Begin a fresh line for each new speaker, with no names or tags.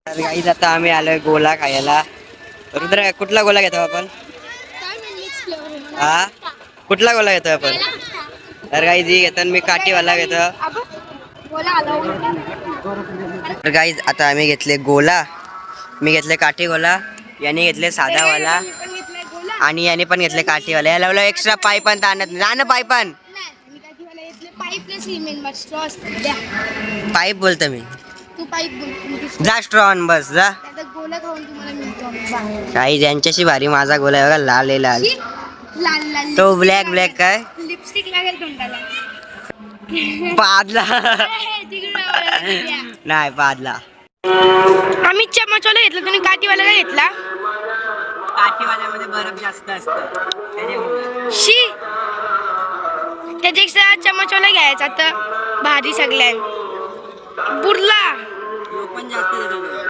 तर गाईज आता आम्ही आलोय गोला खायला. रुद्र कुठला गोला घेतो आपण? हा कुठला गोला घेतो आपण? तर गाईज ही घेतो मी काठीवाला घेतो. तर गाईज आता आम्ही घेतले गोला, मी घेतले काठी गोला, याने घेतले साधावाला आणि याने पण घेतले काठीवाला. याला लावलं एक्स्ट्रा पाय पण ताणत नाही ना, पाय पण पाईप बोलतो मी. जा स्ट्रॉन बस जा. काही ज्यांच्याशी भारी माझा गोला आहे बघा, लाल आहे लाल. तो ब्लॅक ब्लॅक काय
लिपस्टिक लागेल तोंडाला.
पादला नाही पादला.
आम्ही चमचवाला घेतला, तुम्ही काठीवाला काय घेतला?
काठीवाल्यामध्ये बर्फ जास्त असतं त्याच्यामुळे.
शी त्याच्यापेक्षा चमचवाला घ्यायचा तर भारी सगळ्यां बुरला
पण जास्त